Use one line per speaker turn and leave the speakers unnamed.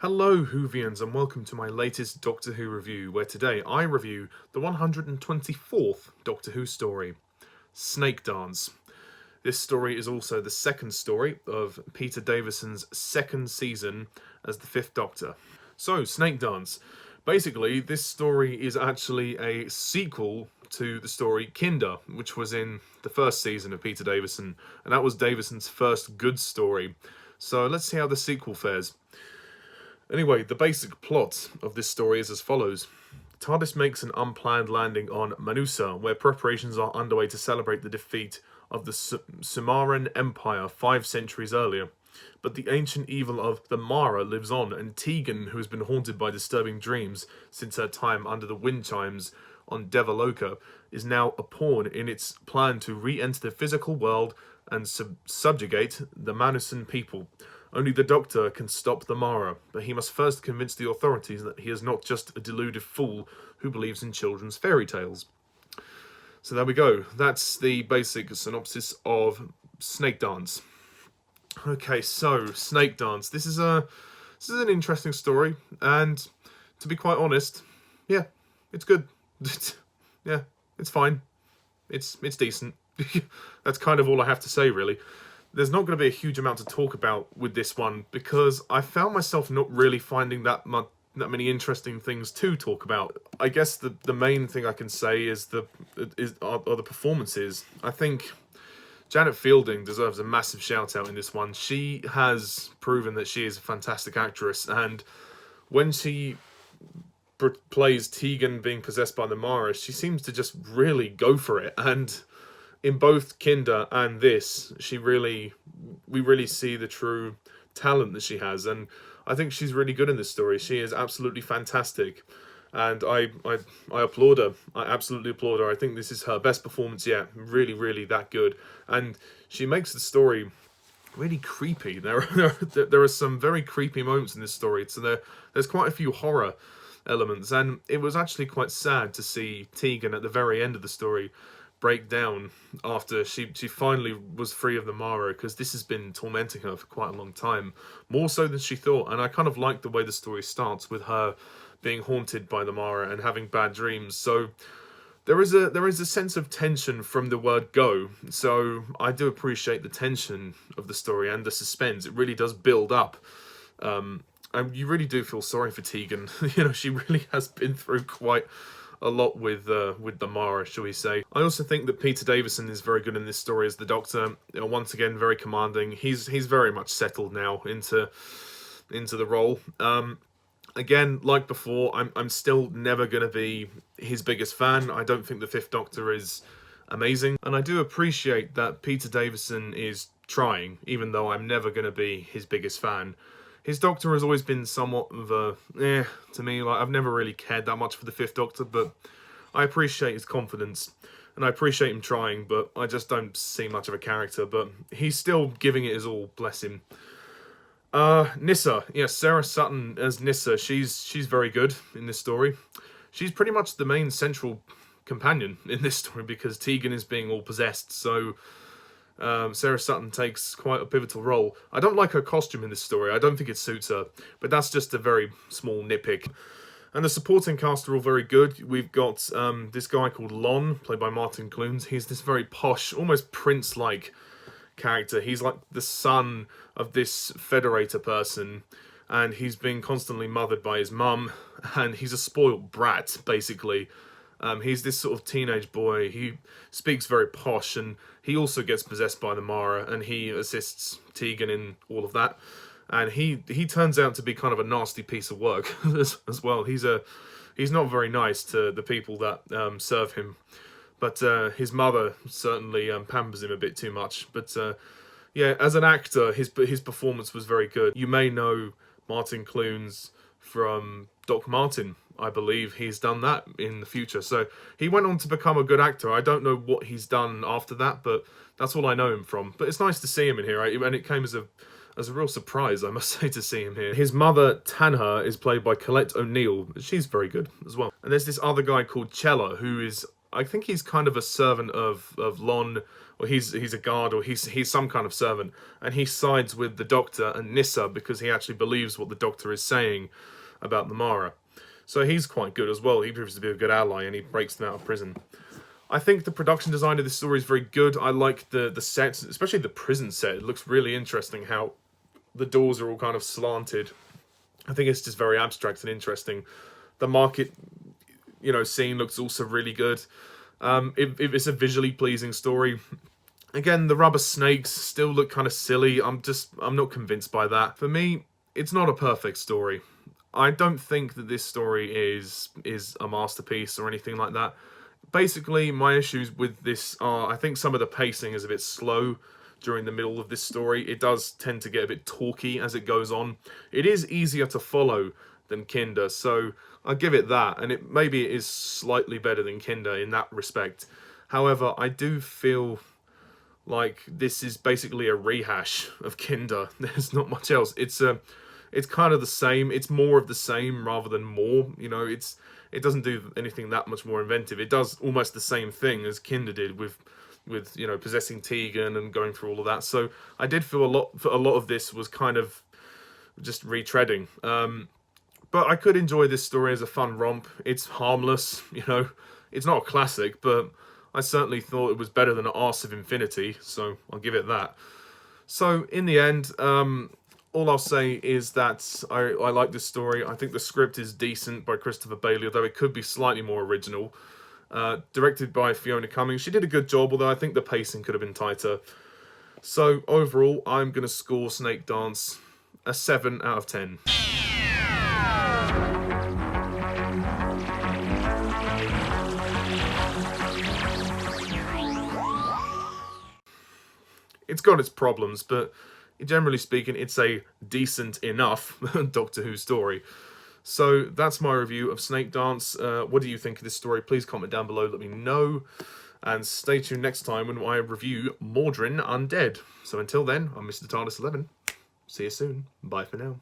Hello Whovians and welcome to my latest Doctor Who review, where today I review the 124th Doctor Who story, Snakedance. This story is also the second story of Peter Davison's second season as the Fifth Doctor. So, Snakedance. Basically, this story is actually a sequel to the story Kinder, which was in the first season of Peter Davison, and that was Davison's first good story. So let's see how the sequel fares. Anyway, the basic plot of this story is as follows. TARDIS makes an unplanned landing on Manusa, where preparations are underway to celebrate the defeat of the Sumaran Empire 5 centuries earlier. But the ancient evil of the Mara lives on, and Tegan, who has been haunted by disturbing dreams since her time under the wind chimes on Devaloka, is now a pawn in its plan to re-enter the physical world and subjugate the Manusan people. Only the Doctor can stop the Mara, but he must first convince the authorities that he is not just a deluded fool who believes in children's fairy tales. So there we go. That's the basic synopsis of Snakedance. Okay, so Snakedance. This is an interesting story, and to be quite honest, yeah, it's good. Yeah, it's fine. It's decent. That's kind of all I have to say, really. There's not going to be a huge amount to talk about with this one because I found myself not really finding that many interesting things to talk about. I guess the main thing I can say are the performances. I think Janet Fielding deserves a massive shout out in this one. She has proven that she is a fantastic actress, and when she plays Tegan being possessed by the Mara, she seems to just really go for it. And in both Kinder and this, we really see the true talent that she has, and I think she's really good in this story. She is absolutely fantastic, and I applaud her. I absolutely applaud her. I think this is her best performance yet. Really that good, and she makes the story really creepy. There are some very creepy moments in this story. So there's quite a few horror elements, and it was actually quite sad to see Tegan at the very end of the story break down after she finally was free of the Mara, because this has been tormenting her for quite a long time, more so than she thought. And I kind of like the way the story starts with her being haunted by the Mara and having bad dreams. So there is a sense of tension from the word go. So I do appreciate the tension of the story and the suspense. It really does build up. And you really do feel sorry for Tegan. She really has been through quite a lot with the Mara, shall we say. I also think that Peter Davison is very good in this story as the Doctor. Once again, very commanding. He's very much settled now into the role. Again, like before, I'm still never going to be his biggest fan. I don't think the Fifth Doctor is amazing, and I do appreciate that Peter Davison is trying, even though I'm never going to be his biggest fan. His Doctor has always been somewhat of a, to me. Like, I've never really cared that much for the Fifth Doctor, but I appreciate his confidence, and I appreciate him trying, but I just don't see much of a character, but he's still giving it his all, bless him. Nyssa, yes, Sarah Sutton as Nyssa, she's very good in this story. She's pretty much the main central companion in this story, because Tegan is being all possessed, so Sarah Sutton takes quite a pivotal role. I don't like her costume in this story. I don't think it suits her, but that's just a very small nitpick. And the supporting cast are all very good. We've got this guy called Lon, played by Martin Clunes. He's this very posh, almost prince-like character. He's like the son of this Federator person, and he's being constantly mothered by his mum, and he's a spoiled brat, basically. He's this sort of teenage boy. He speaks very posh, and he also gets possessed by the Mara, and he assists Tegan in all of that. And he turns out to be kind of a nasty piece of work as well. He's not very nice to the people that serve him, but his mother certainly pampers him a bit too much. But yeah, as an actor, his performance was very good. You may know Martin Clunes from Doc Martin. I believe he's done that in the future. So he went on to become a good actor. I don't know what he's done after that, but that's all I know him from. But it's nice to see him in here, right? And it came as a real surprise, I must say, to see him here. His mother, Tanha, is played by Colette O'Neill. She's very good as well. And there's this other guy called Chella, who is I think he's kind of a servant of Lon, or he's a guard, or he's some kind of servant, and he sides with the Doctor and Nyssa because he actually believes what the Doctor is saying about the Mara. So he's quite good as well. He proves to be a good ally, and he breaks them out of prison. I think the production design of this story is very good. I like the sets, especially the prison set. It looks really interesting how the doors are all kind of slanted. I think it's just very abstract and interesting. The market, scene looks also really good. It's a visually pleasing story. Again, the rubber snakes still look kind of silly. I'm not convinced by that. For me, it's not a perfect story. I don't think that this story is a masterpiece or anything like that. Basically, my issues with this are, I think some of the pacing is a bit slow during the middle of this story. It does tend to get a bit talky as it goes on. It is easier to follow than Kinder, so I'll give it that, and maybe it is slightly better than Kinder in that respect. However, I do feel like this is basically a rehash of Kinder. There's not much else. It's kind of the same. It's more of the same rather than more. It doesn't do anything that much more inventive. It does almost the same thing as Kinder did with possessing Tegan and going through all of that. So I did feel a lot of this was kind of just retreading. But I could enjoy this story as a fun romp. It's harmless, It's not a classic, but I certainly thought it was better than Arse of Infinity, so I'll give it that. So in the end, all I'll say is that I like this story. I think the script is decent by Christopher Bailey, although it could be slightly more original. Directed by Fiona Cummings. She did a good job, although I think the pacing could have been tighter. So overall, I'm going to score Snakedance a 7 out of 10. It's got its problems, but generally speaking, it's a decent enough Doctor Who story. So that's my review of Snakedance. What do you think of this story? Please comment down below, let me know. And stay tuned next time when I review Mordrin Undead. So until then, I'm Mr. TARDIS11. See you soon. Bye for now.